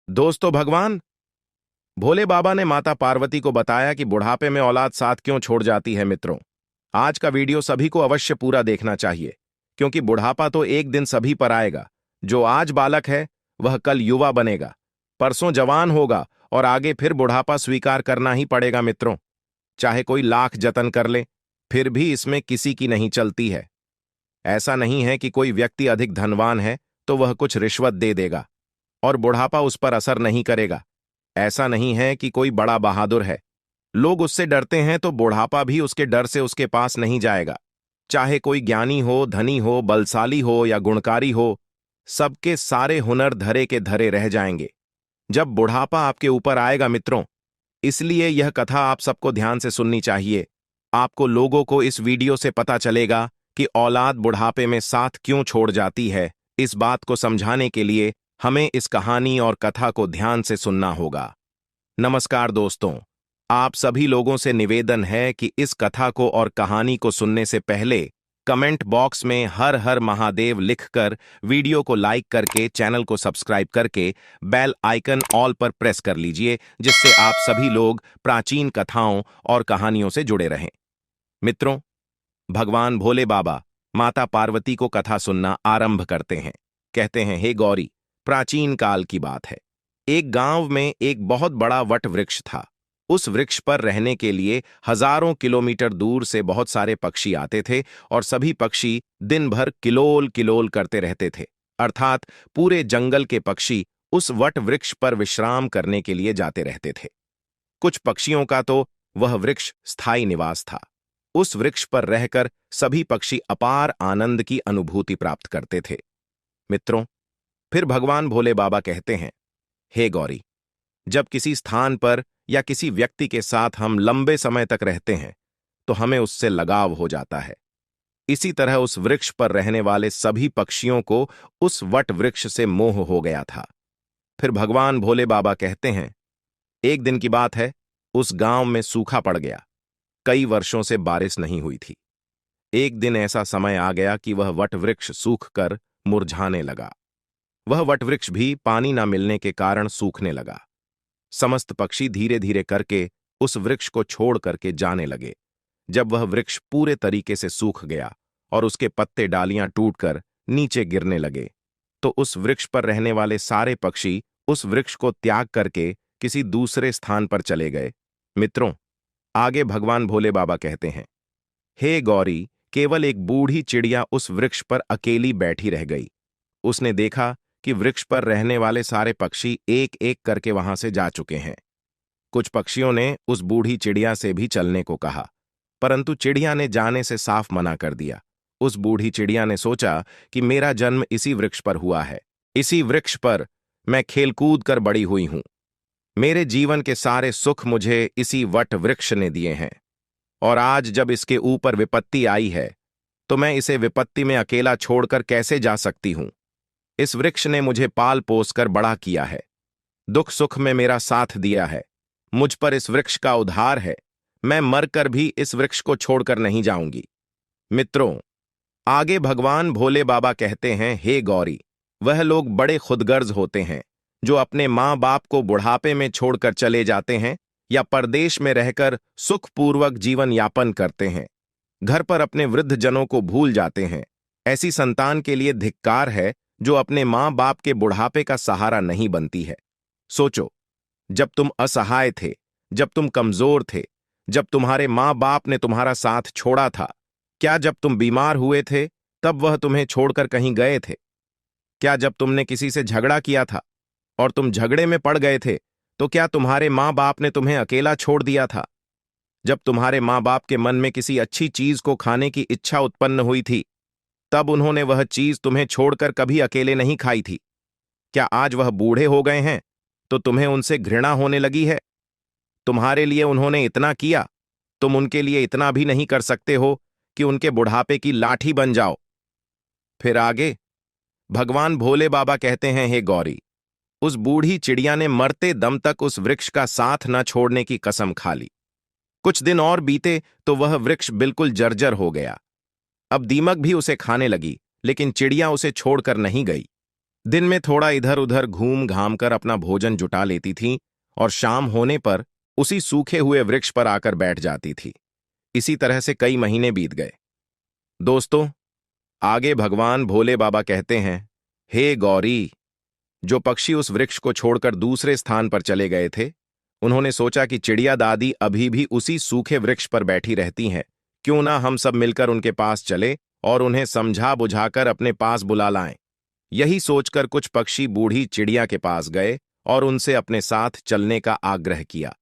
दोस्तों, भगवान भोले बाबा ने माता पार्वती को बताया कि बुढ़ापे में औलाद साथ क्यों छोड़ जाती है। मित्रों, आज का वीडियो सभी को अवश्य पूरा देखना चाहिए, क्योंकि बुढ़ापा तो एक दिन सभी पर आएगा। जो आज बालक है वह कल युवा बनेगा, परसों जवान होगा और आगे फिर बुढ़ापा स्वीकार करना ही पड़ेगा। मित्रों, चाहे कोई लाख जतन कर ले, फिर भी इसमें किसी की नहीं चलती है। ऐसा नहीं है कि कोई व्यक्ति अधिक धनवान है तो वह कुछ रिश्वत दे देगा और बुढ़ापा उस पर असर नहीं करेगा। ऐसा नहीं है कि कोई बड़ा बहादुर है, लोग उससे डरते हैं तो बुढ़ापा भी उसके डर से उसके पास नहीं जाएगा। चाहे कोई ज्ञानी हो, धनी हो, बलशाली हो या गुणकारी हो, सबके सारे हुनर धरे के धरे रह जाएंगे जब बुढ़ापा आपके ऊपर आएगा। मित्रों, इसलिए यह कथा आप सबको ध्यान से सुननी चाहिए। आपको लोगों को इस वीडियो से पता चलेगा कि औलाद बुढ़ापे में साथ क्यों छोड़ जाती है। इस बात को समझाने के लिए हमें इस कहानी और कथा को ध्यान से सुनना होगा। नमस्कार दोस्तों, आप सभी लोगों से निवेदन है कि इस कथा को और कहानी को सुनने से पहले कमेंट बॉक्स में हर हर महादेव लिखकर वीडियो को लाइक करके चैनल को सब्सक्राइब करके बेल आइकन ऑल पर प्रेस कर लीजिए, जिससे आप सभी लोग प्राचीन कथाओं और कहानियों से जुड़े रहें। मित्रों, भगवान भोले बाबा माता पार्वती को कथा सुनना आरंभ करते हैं। कहते हैं, हे गौरी, प्राचीन काल की बात है। एक गांव में एक बहुत बड़ा वट वृक्ष था। उस वृक्ष पर रहने के लिए हजारों किलोमीटर दूर से बहुत सारे पक्षी आते थे और सभी पक्षी दिन भर किलोल किलोल करते रहते थे। अर्थात पूरे जंगल के पक्षी उस वट वृक्ष पर विश्राम करने के लिए जाते रहते थे। कुछ पक्षियों का तो वह वृक्ष स्थायी निवास था। उस वृक्ष पर रहकर सभी पक्षी अपार आनंद की अनुभूति प्राप्त करते थे। मित्रों, फिर भगवान भोले बाबा कहते हैं, हे गौरी, जब किसी स्थान पर या किसी व्यक्ति के साथ हम लंबे समय तक रहते हैं तो हमें उससे लगाव हो जाता है। इसी तरह उस वृक्ष पर रहने वाले सभी पक्षियों को उस वट वृक्ष से मोह हो गया था। फिर भगवान भोले बाबा कहते हैं, एक दिन की बात है, उस गांव में सूखा पड़ गया। कई वर्षों से बारिश नहीं हुई थी। एक दिन ऐसा समय आ गया कि वह वट वृक्ष सूख कर मुरझाने लगा। वह वटवृक्ष भी पानी न मिलने के कारण सूखने लगा। समस्त पक्षी धीरे धीरे करके उस वृक्ष को छोड़ करके जाने लगे। जब वह वृक्ष पूरे तरीके से सूख गया और उसके पत्ते डालियां टूटकर नीचे गिरने लगे, तो उस वृक्ष पर रहने वाले सारे पक्षी उस वृक्ष को त्याग करके किसी दूसरे स्थान पर चले गए। मित्रों, आगे भगवान भोले बाबा कहते हैं, हे गौरी, केवल एक बूढ़ी चिड़िया उस वृक्ष पर अकेली बैठी रह गई। उसने देखा कि वृक्ष पर रहने वाले सारे पक्षी एक एक करके वहां से जा चुके हैं। कुछ पक्षियों ने उस बूढ़ी चिड़िया से भी चलने को कहा, परंतु चिड़िया ने जाने से साफ मना कर दिया। उस बूढ़ी चिड़िया ने सोचा कि मेरा जन्म इसी वृक्ष पर हुआ है, इसी वृक्ष पर मैं खेलकूद कर बड़ी हुई हूं। मेरे जीवन के सारे सुख मुझे इसी वट वृक्ष ने दिए हैं, और आज जब इसके ऊपर विपत्ति आई है तो मैं इसे विपत्ति में अकेला छोड़कर कैसे जा सकती हूं। इस वृक्ष ने मुझे पाल पोस कर बड़ा किया है, दुख सुख में मेरा साथ दिया है। मुझ पर इस वृक्ष का उद्धार है। मैं मरकर भी इस वृक्ष को छोड़कर नहीं जाऊंगी। मित्रों, आगे भगवान भोले बाबा कहते हैं, हे गौरी, वह लोग बड़े खुदगर्ज होते हैं जो अपने माँ बाप को बुढ़ापे में छोड़कर चले जाते हैं या परदेश में रहकर सुखपूर्वक जीवन यापन करते हैं। घर पर अपने वृद्ध जनों को भूल जाते हैं। ऐसी संतान के लिए धिक्कार है जो अपने माँ बाप के बुढ़ापे का सहारा नहीं बनती है। सोचो, जब तुम असहाय थे, जब तुम कमजोर थे, जब तुम्हारे माँ बाप ने तुम्हारा साथ छोड़ा था, क्या जब तुम बीमार हुए थे तब वह तुम्हें छोड़कर कहीं गए थे? क्या जब तुमने किसी से झगड़ा किया था और तुम झगड़े में पड़ गए थे तो क्या तुम्हारे माँ बाप ने तुम्हें अकेला छोड़ दिया था? जब तुम्हारे माँ बाप के मन में किसी अच्छी चीज को खाने की इच्छा उत्पन्न हुई थी, तब उन्होंने वह चीज तुम्हें छोड़कर कभी अकेले नहीं खाई थी। क्या आज वह बूढ़े हो गए हैं तो तुम्हें उनसे घृणा होने लगी है? तुम्हारे लिए उन्होंने इतना किया, तुम उनके लिए इतना भी नहीं कर सकते हो कि उनके बुढ़ापे की लाठी बन जाओ। फिर आगे भगवान भोले बाबा कहते हैं, हे गौरी, उस बूढ़ी चिड़िया ने मरते दम तक उस वृक्ष का साथ न छोड़ने की कसम खा ली। कुछ दिन और बीते तो वह वृक्ष बिल्कुल जर्जर हो गया। अब दीमक भी उसे खाने लगी, लेकिन चिड़िया उसे छोड़कर नहीं गई। दिन में थोड़ा इधर उधर घूम घाम कर अपना भोजन जुटा लेती थीं और शाम होने पर उसी सूखे हुए वृक्ष पर आकर बैठ जाती थी। इसी तरह से कई महीने बीत गए। दोस्तों, आगे भगवान भोले बाबा कहते हैं, हे गौरी, जो पक्षी उस वृक्ष को छोड़कर दूसरे स्थान पर चले गए थे, उन्होंने सोचा कि चिड़िया दादी अभी भी उसी सूखे वृक्ष पर बैठी रहती हैं, क्यों ना हम सब मिलकर उनके पास चले और उन्हें समझा बुझाकर अपने पास बुला लाएं। यही सोचकर कुछ पक्षी बूढ़ी चिड़िया के पास गए और उनसे अपने साथ चलने का आग्रह किया।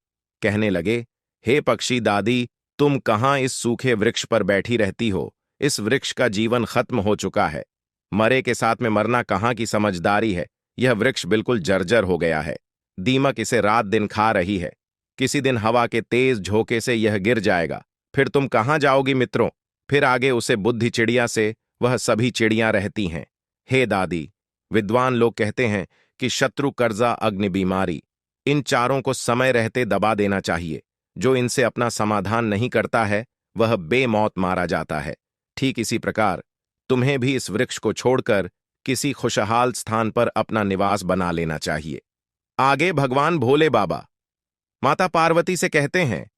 कहने लगे, हे पक्षी दादी, तुम कहाँ इस सूखे वृक्ष पर बैठी रहती हो? इस वृक्ष का जीवन खत्म हो चुका है। मरे के साथ में मरना कहाँ की समझदारी है? यह वृक्ष बिल्कुल जर्जर हो गया है। दीमक इसे रात दिन खा रही है। किसी दिन हवा के तेज झोंके से यह गिर जाएगा। फिर तुम कहाँ जाओगी मित्रों? फिर आगे उसे बुद्धि चिड़िया से वह सभी चिड़ियां रहती हैं। हे दादी, विद्वान लोग कहते हैं कि शत्रु, कर्जा, अग्नि, बीमारी, इन चारों को समय रहते दबा देना चाहिए। जो इनसे अपना समाधान नहीं करता है वह बेमौत मारा जाता है। ठीक इसी प्रकार तुम्हें भी इस वृक्ष को छोड़कर किसी खुशहाल स्थान पर अपना निवास बना लेना चाहिए। आगे भगवान भोले बाबा माता पार्वती से कहते हैं,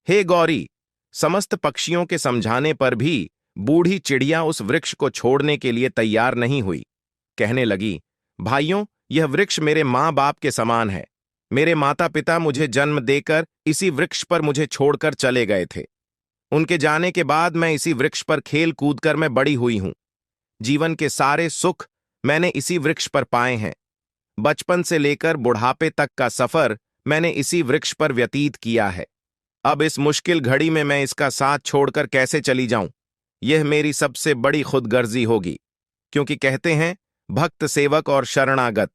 हे गौरी, समस्त पक्षियों के समझाने पर भी बूढ़ी चिड़िया उस वृक्ष को छोड़ने के लिए तैयार नहीं हुई। कहने लगी, भाइयों, यह वृक्ष मेरे माँ बाप के समान है। मेरे माता पिता मुझे जन्म देकर इसी वृक्ष पर मुझे छोड़कर चले गए थे। उनके जाने के बाद मैं इसी वृक्ष पर खेल कूद कर मैं बड़ी हुई हूं। जीवन के सारे सुख मैंने इसी वृक्ष पर पाए हैं। बचपन से लेकर बुढ़ापे तक का सफर मैंने इसी वृक्ष पर व्यतीत किया है। अब इस मुश्किल घड़ी में मैं इसका साथ छोड़कर कैसे चली जाऊं? यह मेरी सबसे बड़ी खुदगर्जी होगी, क्योंकि कहते हैं, भक्त सेवक और शरणागत।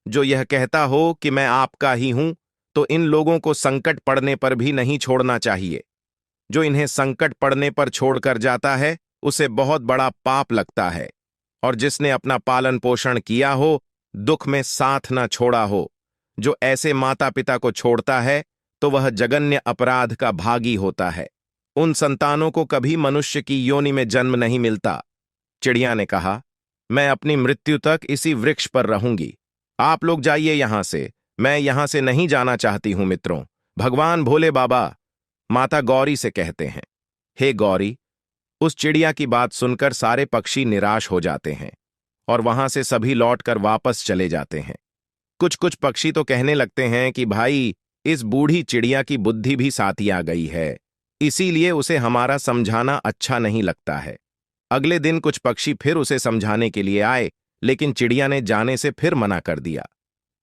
जो यह कहता हो कि मैं आपका ही हूं, तो इन लोगों को संकट पड़ने पर भी नहीं छोड़ना चाहिए। जो इन्हें संकट पड़ने पर छोड़कर जाता है उसे बहुत बड़ा पाप लगता है। और जिसने अपना पालन पोषण किया हो, दुख में साथ न छोड़ा हो, जो ऐसे माता पिता को छोड़ता है तो वह जघन्य अपराध का भागी होता है। उन संतानों को कभी मनुष्य की योनि में जन्म नहीं मिलता। चिड़िया ने कहा, मैं अपनी मृत्यु तक इसी वृक्ष पर रहूंगी। आप लोग जाइए यहां से, मैं यहां से नहीं जाना चाहती हूं मित्रों। भगवान भोले बाबा माता गौरी से कहते हैं, हे गौरी, उस चिड़िया की बात सुनकर सारे पक्षी निराश हो जाते हैं और वहां से सभी लौटकर वापस चले जाते हैं। कुछ कुछ पक्षी तो कहने लगते हैं कि भाई, इस बूढ़ी चिड़िया की बुद्धि भी साथी आ गई है, इसीलिए उसे हमारा समझाना अच्छा नहीं लगता है। अगले दिन कुछ पक्षी फिर उसे समझाने के लिए आए, लेकिन चिड़िया ने जाने से फिर मना कर दिया।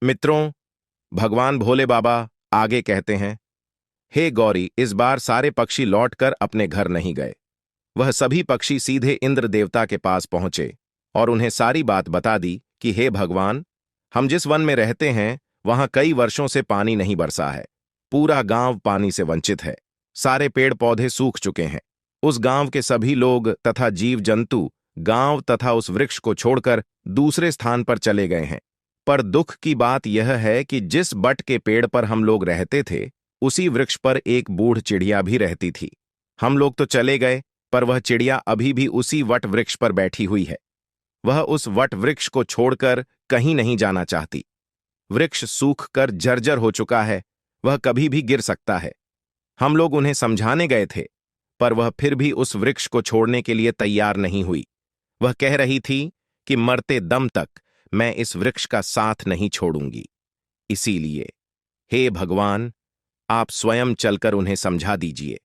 मित्रों, भगवान भोले बाबा आगे कहते हैं, हे गौरी, इस बार सारे पक्षी लौटकर अपने घर नहीं गए। वह सभी पक्षी सीधे इंद्र देवता के पास पहुंचे और उन्हें सारी बात बता दी कि हे भगवान, हम जिस वन में रहते हैं वहां कई वर्षों से पानी नहीं बरसा है। पूरा गांव पानी से वंचित है। सारे पेड़ पौधे सूख चुके हैं। उस गांव के सभी लोग तथा जीव जंतु गांव तथा उस वृक्ष को छोड़कर दूसरे स्थान पर चले गए हैं। पर दुख की बात यह है कि जिस बट के पेड़ पर हम लोग रहते थे, उसी वृक्ष पर एक बूढ़ चिड़िया भी रहती थी। हम लोग तो चले गए, पर वह चिड़िया अभी भी उसी वट वृक्ष पर बैठी हुई है। वह उस वट वृक्ष को छोड़कर कहीं नहीं जाना चाहती। वृक्ष सूख कर जर्जर हो चुका है, वह कभी भी गिर सकता है। हम लोग उन्हें समझाने गए थे, पर वह फिर भी उस वृक्ष को छोड़ने के लिए तैयार नहीं हुई। वह कह रही थी कि मरते दम तक मैं इस वृक्ष का साथ नहीं छोड़ूंगी। इसीलिए हे भगवान, आप स्वयं चलकर उन्हें समझा दीजिए।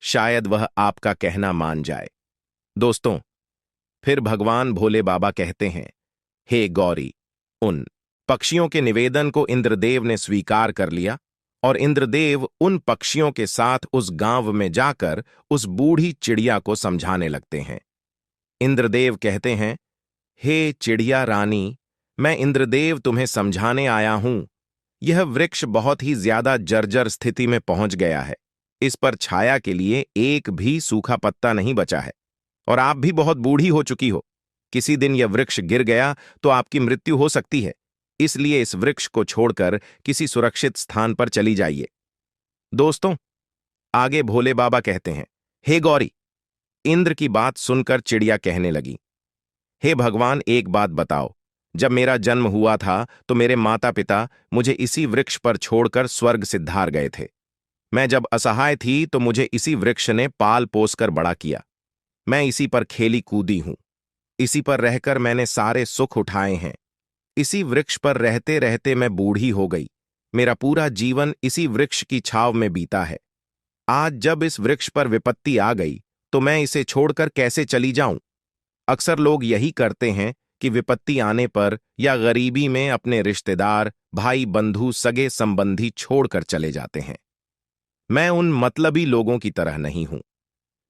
शायद वह आपका कहना मान जाए। दोस्तों, फिर भगवान भोले बाबा कहते हैं, हे गौरी, उन पक्षियों के निवेदन को इंद्रदेव ने स्वीकार कर लिया और इंद्रदेव उन पक्षियों के साथ उस गांव में जाकर उस बूढ़ी चिड़िया को समझाने लगते हैं। इंद्रदेव कहते हैं, हे चिड़िया रानी, मैं इंद्रदेव तुम्हें समझाने आया हूं। यह वृक्ष बहुत ही ज्यादा जर्जर स्थिति में पहुंच गया है। इस पर छाया के लिए एक भी सूखा पत्ता नहीं बचा है और आप भी बहुत बूढ़ी हो चुकी हो। किसी दिन यह वृक्ष गिर गया तो आपकी मृत्यु हो सकती है। इसलिए इस वृक्ष को छोड़कर किसी सुरक्षित स्थान पर चली जाइए। दोस्तों, आगे भोले बाबा कहते हैं, हे गौरी, इंद्र की बात सुनकर चिड़िया कहने लगी, हे भगवान, एक बात बताओ, जब मेरा जन्म हुआ था तो मेरे माता पिता मुझे इसी वृक्ष पर छोड़कर स्वर्ग सिद्धार गए थे। मैं जब असहाय थी तो मुझे इसी वृक्ष ने पाल पोस कर बड़ा किया। मैं इसी पर खेली कूदी हूं। इसी पर रहकर मैंने सारे सुख उठाए हैं। इसी वृक्ष पर रहते रहते मैं बूढ़ी हो गई। मेरा पूरा जीवन इसी वृक्ष की छांव में बीता है। आज जब इस वृक्ष पर विपत्ति आ गई तो मैं इसे छोड़कर कैसे चली जाऊं? अक्सर लोग यही करते हैं कि विपत्ति आने पर या गरीबी में अपने रिश्तेदार, भाई, बंधु, सगे संबंधी छोड़कर चले जाते हैं। मैं उन मतलबी लोगों की तरह नहीं हूं।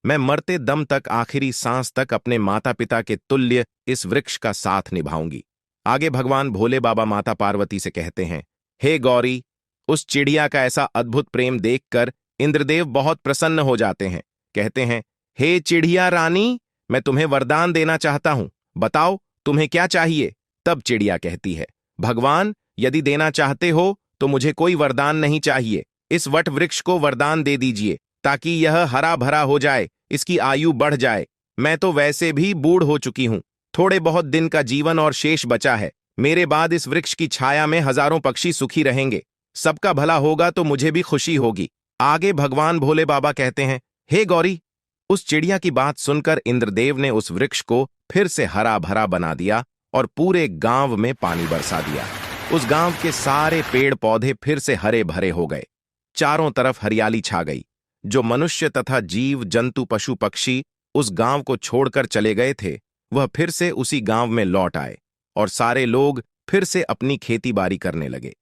मैं मरते दम तक, आखिरी सांस तक अपने माता पिता के तुल्य इस वृक्ष का साथ निभाऊंगी। आगे भगवान भोले बाबा माता पार्वती से कहते हैं, हे गौरी, उस चिड़िया का ऐसा अद्भुत प्रेम देखकर इंद्रदेव बहुत प्रसन्न हो जाते हैं। कहते हैं, हे चिड़िया रानी, मैं तुम्हें वरदान देना चाहता हूं, बताओ तुम्हें क्या चाहिए? तब चिड़िया कहती है, भगवान, यदि देना चाहते हो तो मुझे कोई वरदान नहीं चाहिए। इस वट वृक्ष को वरदान दे दीजिए ताकि यह हरा भरा हो जाए, इसकी आयु बढ़ जाए। मैं तो वैसे भी बूढ़ हो चुकी हूं, थोड़े बहुत दिन का जीवन और शेष बचा है। मेरे बाद इस वृक्ष की छाया में हजारों पक्षी सुखी रहेंगे। सबका भला होगा तो मुझे भी खुशी होगी। आगे भगवान भोले बाबा कहते हैं, हे गौरी, उस चिड़िया की बात सुनकर इंद्रदेव ने उस वृक्ष को फिर से हरा भरा बना दिया और पूरे गांव में पानी बरसा दिया। उस गांव के सारे पेड़ पौधे फिर से हरे भरे हो गए। चारों तरफ हरियाली छा गई। जो मनुष्य तथा जीव जंतु पशु पक्षी उस गांव को छोड़कर चले गए थे, वह फिर से उसी गांव में लौट आए और सारे लोग फिर से अपनी खेती बाड़ी करने लगे।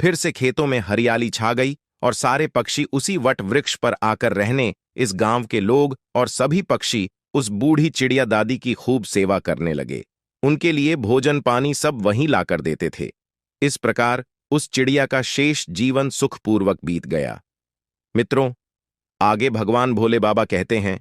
फिर से खेतों में हरियाली छा गई और सारे पक्षी उसी वट वृक्ष पर आकर रहने इस गांव के लोग और सभी पक्षी उस बूढ़ी चिड़िया दादी की खूब सेवा करने लगे। उनके लिए भोजन पानी सब वहीं लाकर देते थे। इस प्रकार उस चिड़िया का शेष जीवन सुखपूर्वक बीत गया। मित्रों, आगे भगवान भोले बाबा कहते हैं,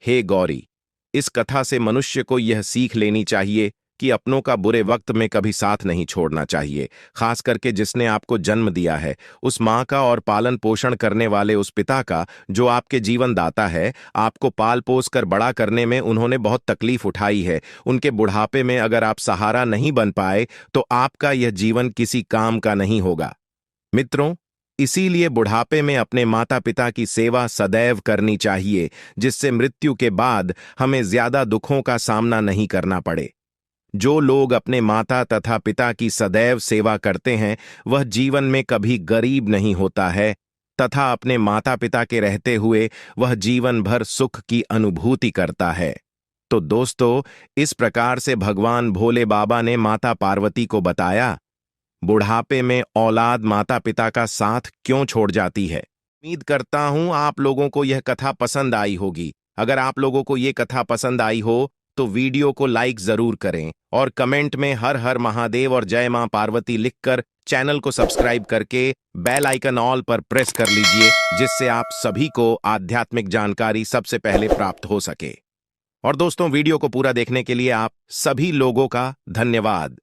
हे गौरी, इस कथा से मनुष्य को यह सीख लेनी चाहिए कि अपनों का बुरे वक्त में कभी साथ नहीं छोड़ना चाहिए। खास करके जिसने आपको जन्म दिया है, उस माँ का और पालन पोषण करने वाले उस पिता का जो आपके जीवन दाता है। आपको पाल पोस कर बड़ा करने में उन्होंने बहुत तकलीफ उठाई है। उनके बुढ़ापे में अगर आप सहारा नहीं बन पाए तो आपका यह जीवन किसी काम का नहीं होगा। मित्रों, इसीलिए बुढ़ापे में अपने माता पिता की सेवा सदैव करनी चाहिए, जिससे मृत्यु के बाद हमें ज्यादा दुखों का सामना नहीं करना पड़े। जो लोग अपने माता तथा पिता की सदैव सेवा करते हैं, वह जीवन में कभी गरीब नहीं होता है तथा अपने माता पिता के रहते हुए वह जीवन भर सुख की अनुभूति करता है। तो दोस्तों, इस प्रकार से भगवान भोले बाबा ने माता पार्वती को बताया, बुढ़ापे में औलाद माता पिता का साथ क्यों छोड़ जाती है। उम्मीद करता हूं आप लोगों को यह कथा पसंद आई होगी। अगर आप लोगों को यह कथा पसंद आई हो तो वीडियो को लाइक जरूर करें और कमेंट में हर हर महादेव और जय मां पार्वती लिखकर चैनल को सब्सक्राइब करके बेल आइकन ऑल पर प्रेस कर लीजिए, जिससे आप सभी को आध्यात्मिक जानकारी सबसे पहले प्राप्त हो सके। और दोस्तों, वीडियो को पूरा देखने के लिए आप सभी लोगों का धन्यवाद।